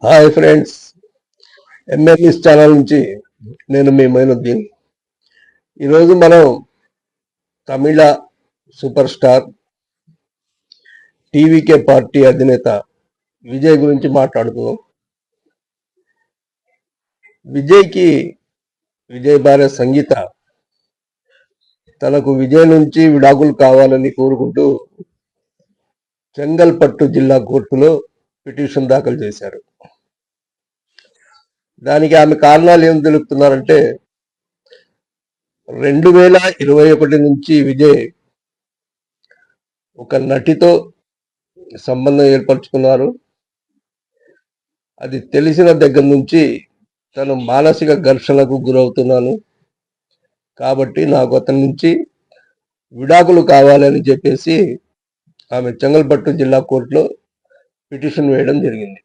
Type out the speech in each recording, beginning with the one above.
Hi friends, MMS channel నుంచి నేను మీ మైనుద్దీన్. ఈరోజు మనం తమిళ సూపర్ స్టార్ టీవీకే పార్టీ అధినేత విజయ్ గురించి మాట్లాడుతున్నాం. విజయ్ భార్య సంగీత తనకు విజయ్ నుంచి విడాకులు కావాలని కోరుకుంటూ చెంగల్పట్టు జిల్లా కోర్టులో పిటిషన్ దాఖలు చేశారు. దానికి ఆమె కారణాలు ఏం తెలుపుతున్నారంటే 2021 నుంచి విజయ్ ఒక నటితో సంబంధం ఏర్పరచుకున్నారు. అది తెలిసిన దగ్గర నుంచి తను మానసిక ఘర్షణకు గురవుతున్నాను, కాబట్టి నాకు అతని నుంచి విడాకులు కావాలని చెప్పేసి ఆమె చెంగల్పట్టు జిల్లా కోర్టులో పిటిషన్ వేయడం జరిగింది.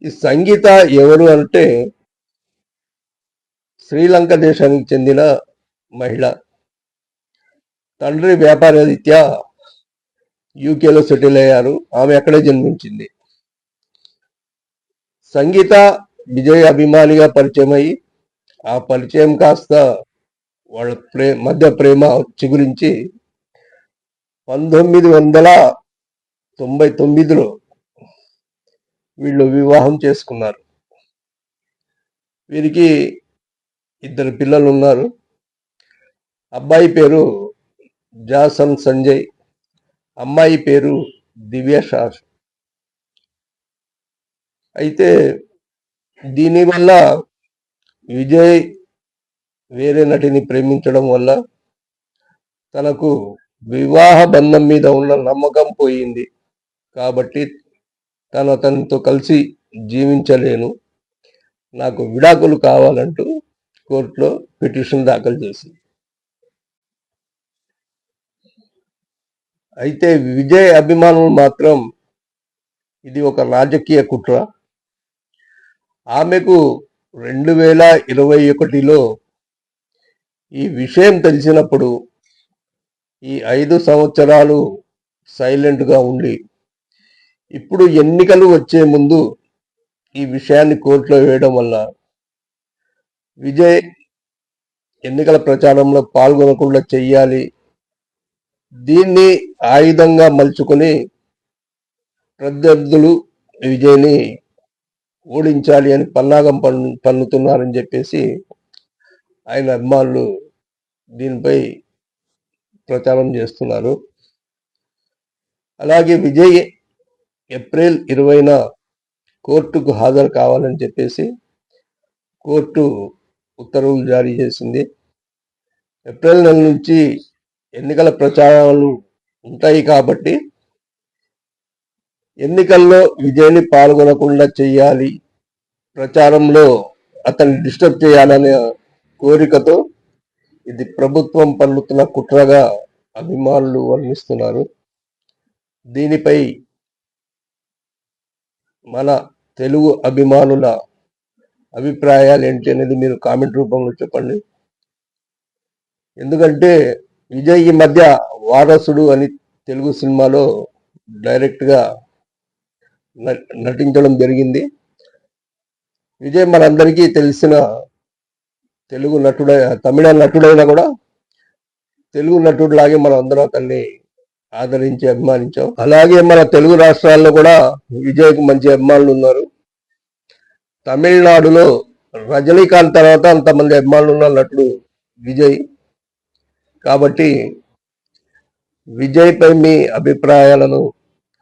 ఈ సంగీత ఎవరు అంటే శ్రీలంక దేశానికి చెందిన మహిళ. తండ్రి వ్యాపార రీత్యా యూకేలో సెటిల్ అయ్యారు. ఆమె అక్కడే జన్మించింది. సంగీత విజయ్ అభిమానిగా పరిచయం అయ్యి ఆ పరిచయం కాస్త వాళ్ళ మధ్య ప్రేమ చిగురించి 1999లో వీళ్ళు వివాహం చేసుకున్నారు. వీరికి 2 పిల్లలు ఉన్నారు. అబ్బాయి పేరు జాసన్ సంజయ్, అమ్మాయి పేరు దివ్య షార్. అయితే దీనివల్ల విజయ్ వేరే నటిని ప్రేమించడం వల్ల తనకు వివాహ బంధం మీద ఉన్న నమ్మకం పోయింది. కాబట్టి తను అతనితో కలిసి జీవించలేను, నాకు విడాకులు కావాలంటూ కోర్టులో పిటిషన్ దాఖలు చేసింది. అయితే విజయ్ అభిమానులు మాత్రం ఇది ఒక రాజకీయ కుట్ర. ఆమెకు 2021లో ఈ విషయం తెలిసినప్పుడు ఈ 5 సంవత్సరాలు సైలెంట్గా ఉండి ఇప్పుడు ఎన్నికలు వచ్చే ముందు ఈ విషయాన్ని కోర్టులో వేయడం వల్ల విజయ్ ఎన్నికల ప్రచారంలో పాల్గొనకుండా చెయ్యాలి, దీన్ని ఆయుధంగా మలుచుకొని ప్రత్యర్థులు విజయ్ని ఓడించాలి అని పన్నాగం పన్నుతున్నారని చెప్పేసి ఆయన అభిమానులు దీనిపై ప్రచారం చేస్తున్నారు. అలాగే విజయ్ ఏప్రిల్ 20న కోర్టుకు హాజరు కావాలని చెప్పేసి కోర్టు ఉత్తర్వులు జారీ చేసింది. ఏప్రిల్ నెల నుంచి ఎన్నికల ప్రచారాలు ఉంటాయి కాబట్టి ఎన్నికల్లో విజయ్ని పాల్గొనకుండా చెయ్యాలి, ప్రచారంలో అతన్ని డిస్టర్బ్ చేయాలనే కోరికతో ఇది ప్రభుత్వం పన్నుతున్న కుట్రగా అభిమానులు వర్ణిస్తున్నారు. దీనిపై మన తెలుగు అభిమానుల అభిప్రాయాలు ఏంటి అనేది మీరు కామెంట్ రూపంలో చెప్పండి. ఎందుకంటే విజయ్ ఈ మధ్య వారసుడు అని తెలుగు సినిమాలో డైరెక్ట్గా నటించడం జరిగింది. విజయ్ మనందరికీ తెలిసిన తెలుగు తమిళ నటుడైనా కూడా తెలుగు నటుడిలాగే మనం అందరం అతన్ని ఆదరించి అభిమానించాం. అలాగే మన తెలుగు రాష్ట్రాల్లో కూడా విజయ్కు మంచి అభిమానులు ఉన్నారు. తమిళనాడులో రజనీకాంత్ తర్వాత అంతమంది అభిమానులు ఉన్న నటుడు విజయ్. కాబట్టి విజయ్ పై మీ అభిప్రాయాలను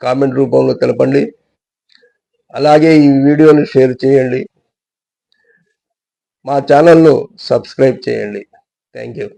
కామెంట్ రూపంలో తెలపండి. అలాగే ఈ వీడియోని షేర్ చేయండి. మా ఛానల్ను సబ్స్క్రైబ్ చేయండి. Thank you.